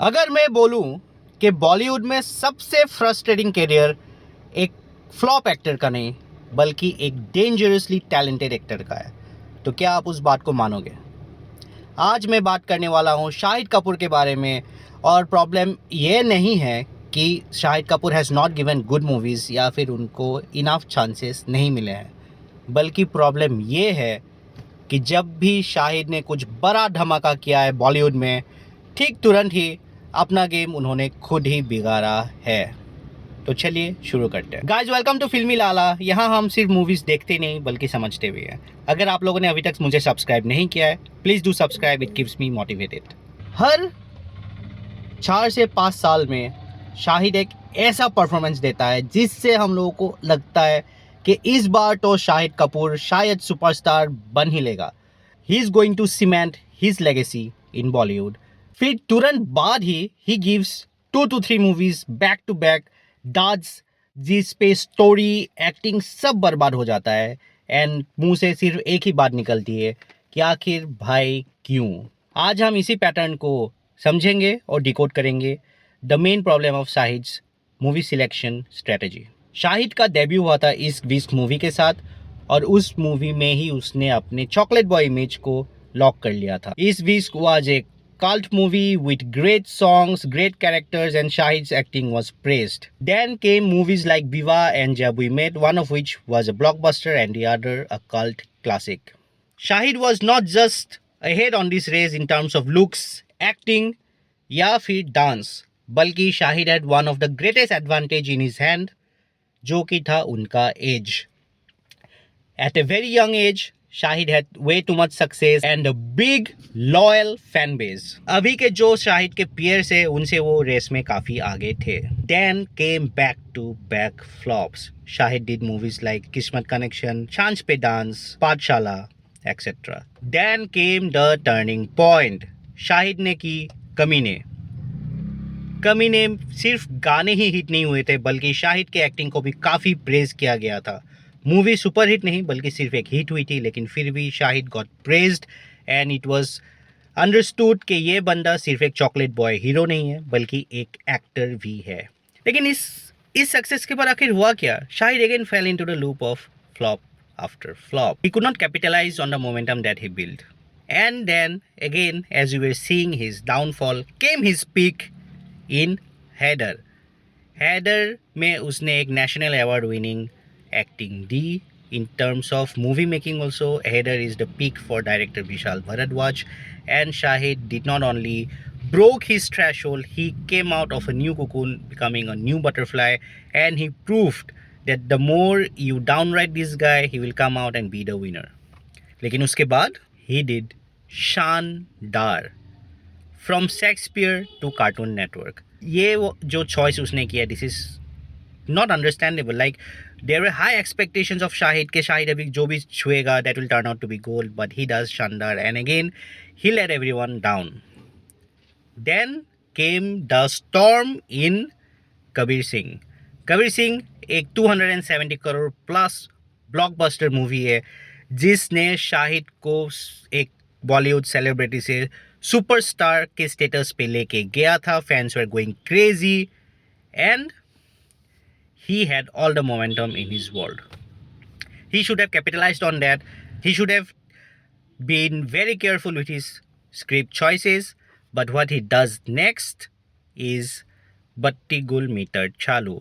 अगर मैं बोलूं कि बॉलीवुड में सबसे फ्रस्ट्रेटिंग करियर एक फ्लॉप एक्टर का नहीं बल्कि एक डेंजरसली टैलेंटेड एक्टर का है, तो क्या आप उस बात को मानोगे? आज मैं बात करने वाला हूं शाहिद कपूर के बारे में। और प्रॉब्लम ये नहीं है कि Shahid Kapoor has not given good movies या फिर उनको इनफ चांसेस नहीं मिले हैं, बल्कि प्रॉब्लम ये है कि जब भी शाहिद ने कुछ बड़ा धमाका किया है बॉलीवुड में, ठीक तुरंत ही अपना गेम उन्होंने खुद ही बिगाड़ा है। तो चलिए शुरू करते हैं। गाइस, वेलकम टू फिल्मी लाला। यहाँ हम सिर्फ मूवीज देखते नहीं बल्कि समझते भी हैं। अगर आप लोगों ने अभी तक मुझे सब्सक्राइब नहीं किया है, please do subscribe, it keeps me motivated. हर 4 से 5 साल में शाहिद एक ऐसा परफॉर्मेंस देता है जिससे हम लोगों को लगता है कि इस बार तो शाहिद कपूर शायद सुपरस्टार बन ही लेगा। He is going to cement his legacy in Bollywood. फिर तुरंत बाद he gives 2 to 3 movies back to back dance, जिस पे स्टोरी एक्टिंग सब बर्बाद हो जाता है। एंड मुंह से सिर्फ एक ही बात निकलती है कि आखिर भाई क्यों। आज हम इसी पैटर्न को समझेंगे और डिकोड करेंगे। The main problem of Shahid's movie selection strategy. Shahid का डेब्यू हुआ था इस विस्क मूवी के साथ, और उस मूवी में ही उसने अपने चॉकलेट बॉय इमेज को लॉक कर लिया था। इस Vishk was a cult movie with great songs, great characters, and Shahid's acting was praised. Then came movies like Viva and Jab We Met, one of which was a blockbuster and the other a cult classic. Shahid was not just ahead on this race in terms of looks, acting, या फिर dance, बल्कि Shahid had one of the greatest advantage in his hand, जो कि था उनका as. At a very young age, Shahid had way too much success and a big loyal fan base. अभी के जो शाहिद के peers है उनसे वो रेस में काफी आगे थे. Then came back to back flops. Shahid did movies like Kismet Connection, Chanch Pe Dance, Pathshala, etc. Then came the turning point. Shahid ने की कमीने। कमीने सिर्फ गाने ही हिट नहीं हुए थे बल्कि शाहिद के एक्टिंग को भी काफ़ी प्रेज किया गया था। मूवी सुपर हिट नहीं बल्कि सिर्फ एक हिट हुई थी, लेकिन फिर भी Shahid got praised and it was understood कि ये बंदा सिर्फ एक चॉकलेट बॉय हीरो नहीं है बल्कि एक एक्टर भी है। लेकिन इस सक्सेस के बाद आखिर हुआ क्या? Shahid again fail into the loop of flop after flop. He could not capitalize on the momentum that he built. And then again, as we were seeing his downfall, came his peak in Haider. Haider में उसने एक national award winning acting दी। In terms of movie making also Haider is the peak for director Vishal Bhardwaj. And Shahid did not only broke his threshold, he came out of a new cocoon becoming a new butterfly, and he proved that the more you downright this guy, he will come out and be the winner. लेकिन उसके बाद he did Shaandaar, from Shakespeare to Cartoon Network. ये वो जो choice उसने किया, this is not understandable. Like there were high expectations of Shahid के शाहिद अभी जो भी छुएगा that will turn out to be gold, but he does Shaandaar and again he let everyone down. Then came the storm in Kabir Singh. Kabir Singh एक 270 crore plus blockbuster movie है जिसने शाहिद को एक बॉलीवुड सेलिब्रिटी से सुपरस्टार के स्टेटस पे लेके गया था। Fans were going crazy and he had all the momentum in his world. He should have capitalized on that. He should have been very careful with his script choices. But what he does next is Batti Gul Meter Chalu.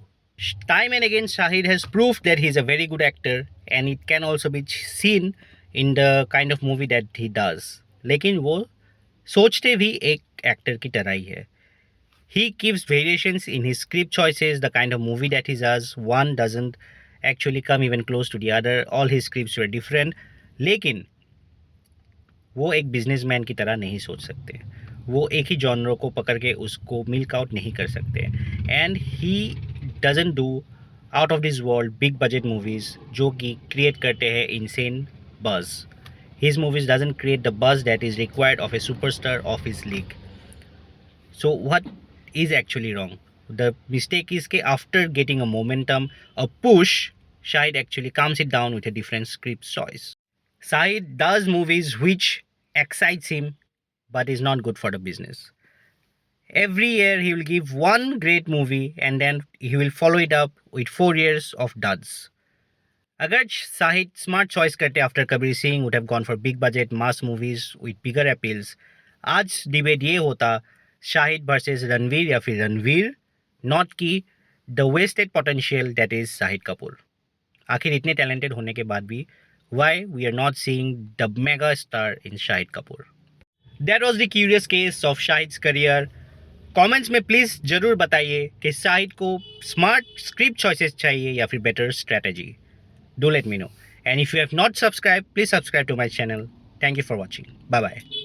Time and again, Shahid has proved that he's a very good actor, and it can also be seen in the kind of movie that he does. लेकिन वो सोचते भी एक actor की तरह ही है। He keeps variations in his script choices, the kind of movie that he does. One doesn't actually come even close to the other. All his scripts were different. लेकिन वो एक बिजनेसमैन की तरह नहीं सोच सकते। वो एक ही जॉनर को पकड़ के उसको मिल्क आउट नहीं कर सकते। And he doesn't do out of this world big budget movies जो कि क्रिएट करते हैं insane buzz. His movies doesn't create the buzz that is required of a superstar of his league. So what is actually wrong? The mistake is that after getting a momentum, a push, Shahid actually calms it down with a different script choice. Shahid does movies which excites him but is not good for the business. Every year he will give one great movie and then he will follow it up with 4 years of duds. Agar Sahid smart choice karte after Kabir Singh would have gone for big budget mass movies with bigger appeals. आज debate ये होता Shahid versus Ranveer या फिर Ranveer, not की the wasted potential that is Shahid Kapoor. आखिर इतने talented होने के बाद भी why we are not seeing the mega star in Shahid Kapoor. That was the curious case of Shahid's career. Comments में प्लीज़ ज़रूर बताइए कि शाहिद को स्मार्ट स्क्रिप्ट चॉइसेस चाहिए या फिर better strategy. Do let me know. And if you have not subscribed, please subscribe to my channel. Thank you for watching. Bye bye.